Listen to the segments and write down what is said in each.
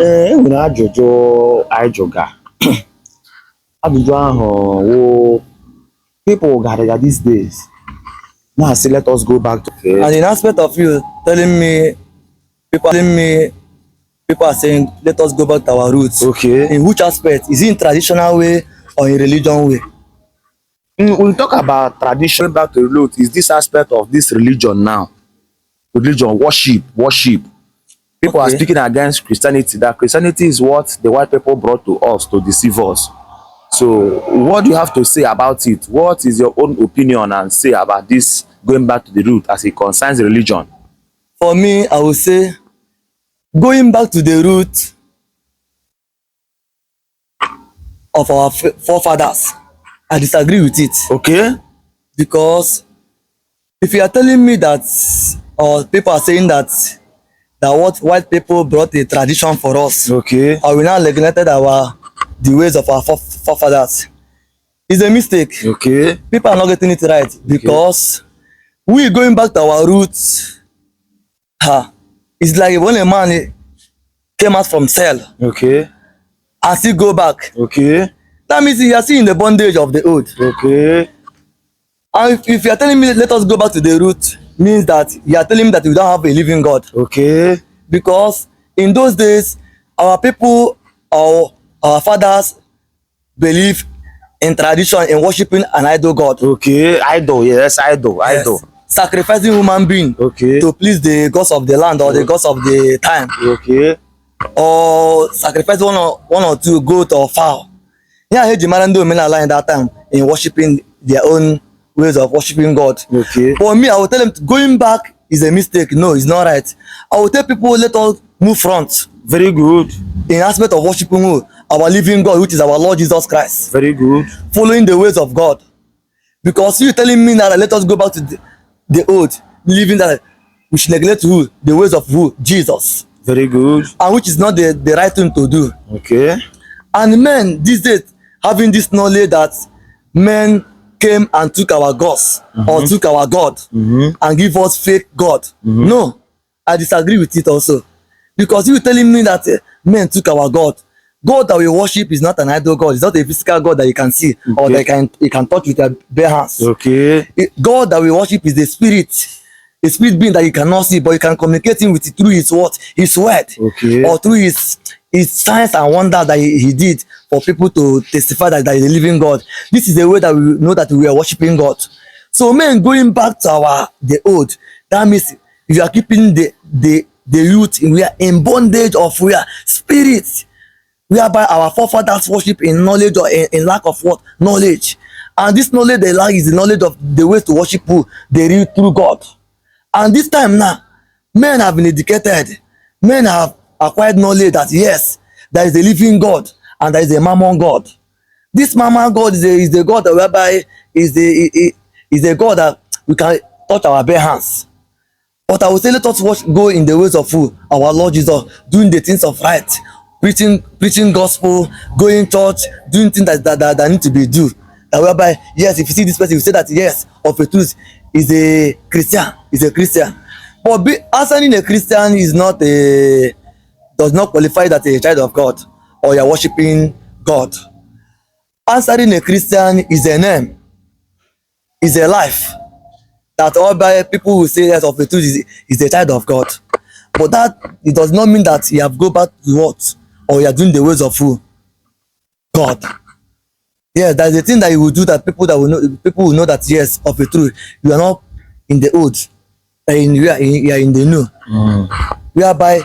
Enwere ajụjụ anyị jụga ajụjụ ahụ wụ people gather these days now say let us go back to And in aspect of you telling me people are saying let us go back to our roots. okay. In which aspect? Is it in traditional way or in religion way? We talk about tradition back to the root is this aspect of this religion now. Religion, worship. People are Okay. speaking against Christianity, that Christianity is what the white people brought to us to deceive us. So what do you have to say about it? What is your own opinion and say about this going back to the root as it concerns religion? For me, I would say going back to the root of our forefathers, I disagree with it. Okay? Because if you are telling me that, or people are saying that what white people brought a tradition for us, Okay. or we now neglected the ways of our forefathers, it's a mistake. Okay. People are not getting it right because we going back to our roots. It's like when a man came out from cell Okay. and still go back. Okay. That means he is still in the bondage of the old. Okay. And if you are telling me let us go back to the root, means that you are telling me that we don't have a living God. Okay. Because in those days, our people or our fathers believe in tradition, in worshiping an idol god. Okay. Idol, yes, idol. Sacrificing human being Okay. to please the gods of the land or the gods of the time, Okay. or sacrifice one or two goat or fowl. Yeah, I heard the man do Omenala in that time in worshiping their own ways of worshiping God. Okay. For me, I will tell them going back is a mistake. No, it's not right. I will tell people let us move front Very good. in aspect of worshiping who? Our living God, which is our Lord Jesus Christ. Very good. Following the ways of God. Because you telling me now that let us go back to the old, living that we should neglect who? The ways of who? Jesus. Very good. And which is not the right thing to do. Okay. And men these days having this knowledge that men came and took our gods or took our God and give us fake God. No, I disagree with it also. Because you telling me that men took our God. God that we worship is not an idol God. It's not a physical God that you can see or that you can touch with your bare hands. Okay. God that we worship is the spirit. A spirit being that you cannot see, but you can communicate with it through his what? His word. Okay. Or through his signs and wonder that he did for people to testify that he is a living God. This is the way that we know that we are worshiping God. So men going back to the old, that means you are keeping the youth we are in bondage of we are spirits, whereby our forefathers worship in knowledge or in lack of what? Knowledge. And this knowledge they lack is the knowledge of the way to worship who? The real true God. And this time now, men have been educated. Men have acquired knowledge that yes, there is a living God and there is a mammon God. This mammon God is the God that whereby is a God that we can touch our bare hands. But I will say let us go in the ways of who? Our Lord Jesus, doing the things of right, preaching gospel, going church, doing things that need to be do. That whereby, yes, if you see this person, you say that yes, of a truth, is a Christian. But answering a Christian does not qualify that a child of God or you are worshiping God. Answering a Christian is a name, is a life that all by people will say yes, of a truth is a child of God. But that it does not mean that you have go back to what or you are doing the ways of who? God. Yeah, that's the thing that you will do that people will know that yes, of a truth, you are not in the old, you are in the new. Whereby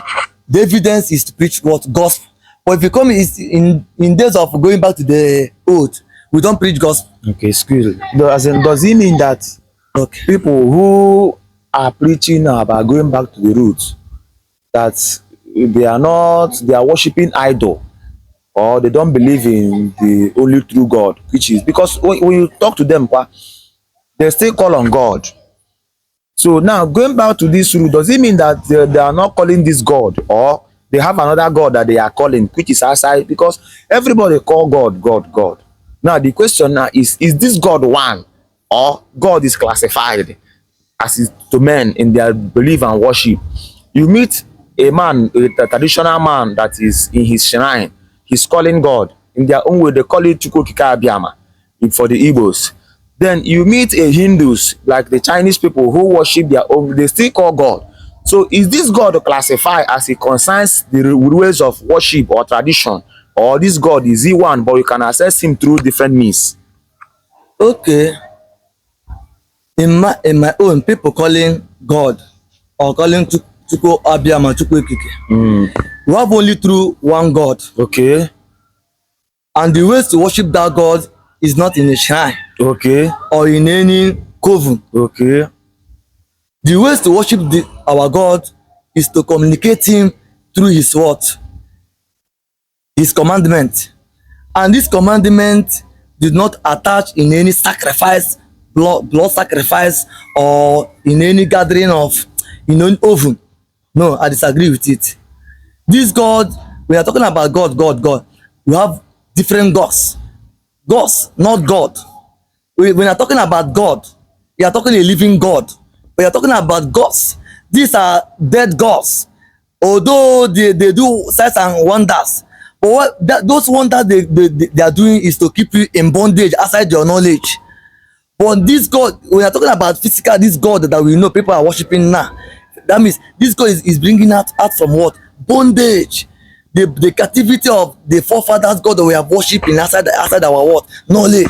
the evidence is to preach what? Gospel. But if you come in days of going back to the old, we don't preach gospel. Okay, excuse me. Does it mean that people who are preaching about going back to the roots, that they are worshiping idol, or they don't believe in the only true God, which is because when you talk to them, they still call on God. So now going back to this root, does it mean that they are not calling this God, or they have another God that they are calling, which is outside? Because everybody call God. Now the question now is this God one, or God is classified as is to men in their belief and worship? You meet a man, a traditional man that is in his shrine, he's calling God. In their own way, they call it Chukwokika Abiyama for the Igbos. Then you meet a Hindus, like the Chinese people who worship their own, they still call God. So is this God classified as it concerns the ways of worship or tradition? Or this God, is he one, but you can access him through different means? Okay, in my own, people calling God or calling Chukwu Abiyama, Chukwu Ekike, we have only through one God, Okay, and the ways to worship that God is not in a shrine okay, or in any coven. okay, The ways to worship our God is to communicate him through his word, his commandment. And this commandment did not attach in any sacrifice, blood sacrifice, or in any gathering of in an oven. No, I disagree with it. This God, we are talking about God. We have different gods, not God. When you're talking about God, you are talking a living God. When you're talking about gods, these are dead gods. Although they do signs and wonders, but those wonders they are doing is to keep you in bondage outside your knowledge. But this God, when you're talking about physical, this God that we know people are worshiping now, that means this God is bringing out from what? Bondage. The captivity of the forefathers God that we are worshiping outside our what? Knowledge.